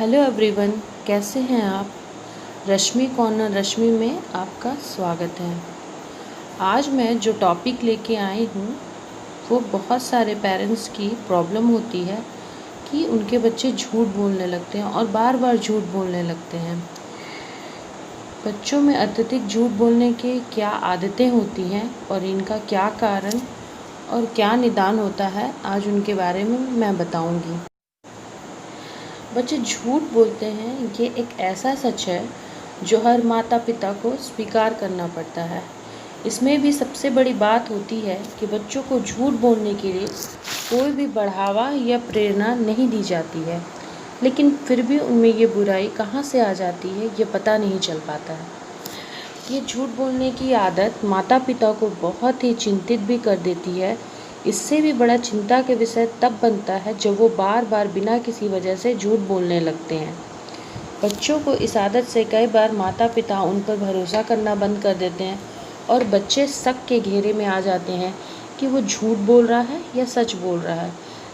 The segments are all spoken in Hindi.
हेलो एवरीवन, कैसे हैं आप। रश्मि कॉर्नर रश्मि में आपका स्वागत है। आज मैं जो टॉपिक लेके आई हूँ वो बहुत सारे पेरेंट्स की प्रॉब्लम होती है कि उनके बच्चे झूठ बोलने लगते हैं और बार बार झूठ बोलने लगते हैं। बच्चों में अत्यधिक झूठ बोलने के क्या आदतें होती हैं और इनका क्या कारण और क्या निदान होता है, आज उनके बारे में मैं बताऊंगी। बच्चे झूठ बोलते हैं, ये एक ऐसा सच है जो हर माता पिता को स्वीकार करना पड़ता है। इसमें भी सबसे बड़ी बात होती है कि बच्चों को झूठ बोलने के लिए कोई भी बढ़ावा या प्रेरणा नहीं दी जाती है, लेकिन फिर भी उनमें ये बुराई कहाँ से आ जाती है ये पता नहीं चल पाता है। ये झूठ बोलने की आदत माता पिता को बहुत ही चिंतित भी कर देती है। इससे भी बड़ा चिंता के विषय तब बनता है जब वो बार बार बिना किसी वजह से झूठ बोलने लगते हैं। बच्चों को इस आदत से कई बार माता पिता उन पर भरोसा करना बंद कर देते हैं और बच्चे शक के घेरे में आ जाते हैं कि वो झूठ बोल रहा है या सच बोल रहा है।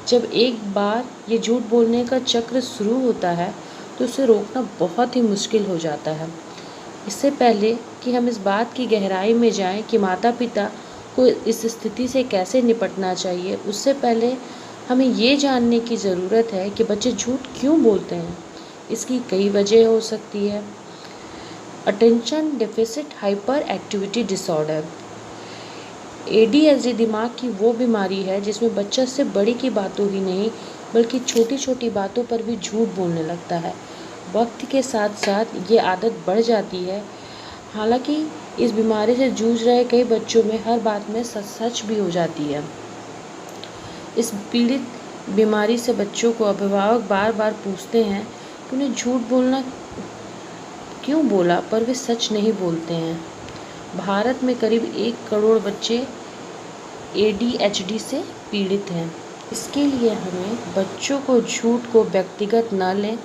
जब एक बार ये झूठ बोलने का चक्र शुरू होता है तो उसे रोकना बहुत ही मुश्किल हो जाता है। इससे पहले कि हम इस बात की गहराई में जाएं कि माता पिता को इस स्थिति से कैसे निपटना चाहिए, उससे पहले हमें ये जानने की ज़रूरत है कि बच्चे झूठ क्यों बोलते हैं। इसकी कई वजह हो सकती है। Attention deficit hyper activity disorder, ADHD दिमाग की वो बीमारी है जिसमें बच्चा सिर्फ बड़ी की बातों ही नहीं बल्कि छोटी छोटी बातों पर भी झूठ बोलने लगता है। वक्त के साथ साथ ये आदत बढ़ जाती है। हालांकि इस बीमारी से जूझ रहे कई बच्चों में हर बात में सच भी हो जाती है। इस पीड़ित बीमारी से बच्चों को अभिभावक बार बार पूछते हैं कि उन्हें झूठ बोलना क्यों बोला, पर वे सच नहीं बोलते हैं। भारत में करीब 1 करोड़ बच्चे ADHD से पीड़ित हैं। इसके लिए हमें बच्चों को झूठ को व्यक्तिगत न लें,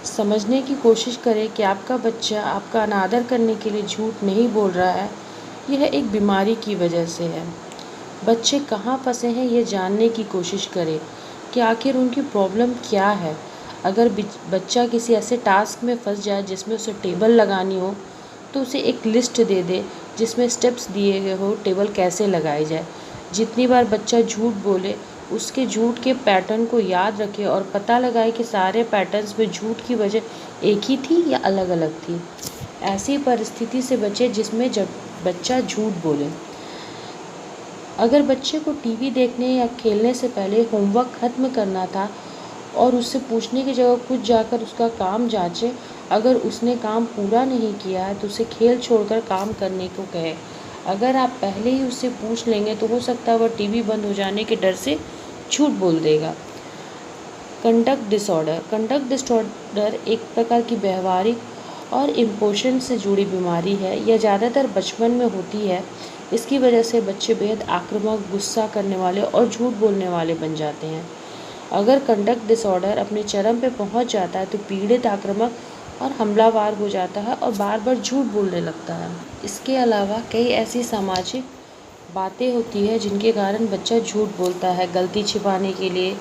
समझने की कोशिश करें कि आपका बच्चा आपका अनादर करने के लिए झूठ नहीं बोल रहा है, यह एक बीमारी की वजह से है। बच्चे कहाँ फंसे हैं ये जानने की कोशिश करें कि आखिर उनकी प्रॉब्लम क्या है। अगर बच्चा किसी ऐसे टास्क में फंस जाए जिसमें उसे टेबल लगानी हो तो उसे एक लिस्ट दे दे जिसमें स्टेप्स दिए गए हो टेबल कैसे लगाई जाए। जितनी बार बच्चा झूठ बोले उसके झूठ के पैटर्न को याद रखे और पता लगाए कि सारे पैटर्न्स में झूठ की वजह एक ही थी या अलग अलग थी। ऐसी परिस्थिति से बचे जिसमें जब बच्चा झूठ बोले। अगर बच्चे को टीवी देखने या खेलने से पहले होमवर्क खत्म करना था और उससे पूछने की जगह खुद जाकर उसका काम जांचे, अगर उसने काम पूरा नहीं किया है तो उसे खेल छोड़कर काम करने को कहे। अगर आप पहले ही उससे पूछ लेंगे तो हो सकता है वह टीवी बंद हो जाने के डर से झूठ बोल देगा। कंडक्ट डिसऑर्डर एक प्रकार की व्यवहारिक और इम्पोर्शन से जुड़ी बीमारी है। यह ज़्यादातर बचपन में होती है। इसकी वजह से बच्चे बेहद आक्रामक, गुस्सा करने वाले और झूठ बोलने वाले बन जाते हैं। अगर कंडक्ट डिसऑर्डर अपने चरम पर पहुंच जाता है तो पीड़ित आक्रामक और हमलावर हो जाता है और बार बार झूठ बोलने लगता है। इसके अलावा कई ऐसी सामाजिक बातें होती है जिनके कारण बच्चा झूठ बोलता है। गलती छिपाने के लिए,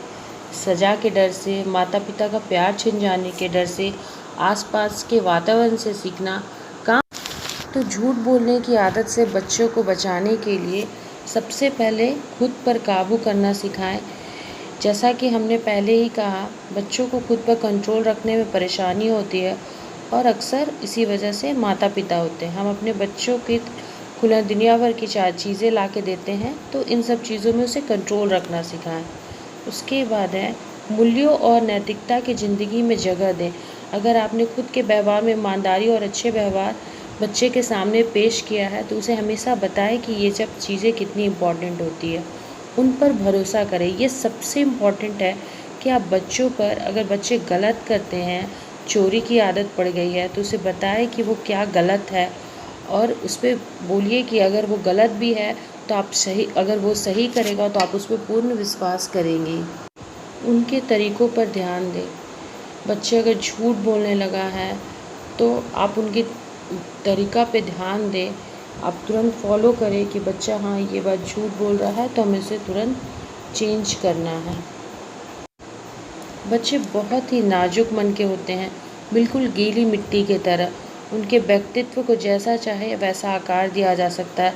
सज़ा के डर से, माता पिता का प्यार छिन जाने के डर से, आसपास के वातावरण से सीखना। तो झूठ बोलने की आदत से बच्चों को बचाने के लिए सबसे पहले खुद पर काबू करना सिखाएं। जैसा कि हमने पहले ही कहा, बच्चों को खुद पर कंट्रोल रखने में परेशानी होती है और अक्सर इसी वजह से माता पिता होते हैं। हम अपने बच्चों की खुला दुनिया भर की 4 चीज़ें ला के देते हैं, तो इन सब चीज़ों में उसे कंट्रोल रखना सिखाएं। उसके बाद है मूल्यों और नैतिकता की ज़िंदगी में जगह दें। अगर आपने खुद के व्यवहार में ईमानदारी और अच्छे व्यवहार बच्चे के सामने पेश किया है तो उसे हमेशा बताएं कि ये सब चीज़ें कितनी इम्पॉर्टेंट होती है। उन पर भरोसा करें। ये सबसे इम्पॉर्टेंट है कि आप बच्चों पर, अगर बच्चे गलत करते हैं, चोरी की आदत पड़ गई है, तो उसे बताएं कि वो क्या गलत है और उस पर बोलिए कि अगर वो गलत भी है तो आप सही, अगर वो सही करेगा तो आप उस पर पूर्ण विश्वास करेंगे। उनके तरीक़ों पर ध्यान दें। बच्चे अगर झूठ बोलने लगा है तो आप उनके तरीक़ा पे ध्यान दें। आप तुरंत फॉलो करें कि बच्चा हाँ ये बात झूठ बोल रहा है तो हमें इसे तुरंत चेंज करना है। बच्चे बहुत ही नाजुक मन के होते हैं, बिल्कुल गीली मिट्टी की तरह। उनके व्यक्तित्व को जैसा चाहे वैसा आकार दिया जा सकता है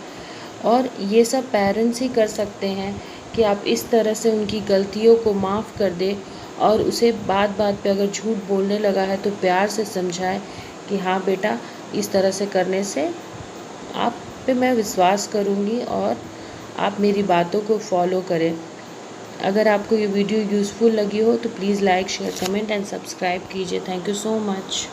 और ये सब पेरेंट्स ही कर सकते हैं कि आप इस तरह से उनकी गलतियों को माफ़ कर दें और उसे बात बात पे अगर झूठ बोलने लगा है तो प्यार से समझाएं कि हाँ बेटा, इस तरह से करने से आप पे मैं विश्वास करूँगी और आप मेरी बातों को फॉलो करें। अगर आपको ये वीडियो यूज़फुल लगी हो तो please like, share, comment and subscribe कीजिए। Thank you so much.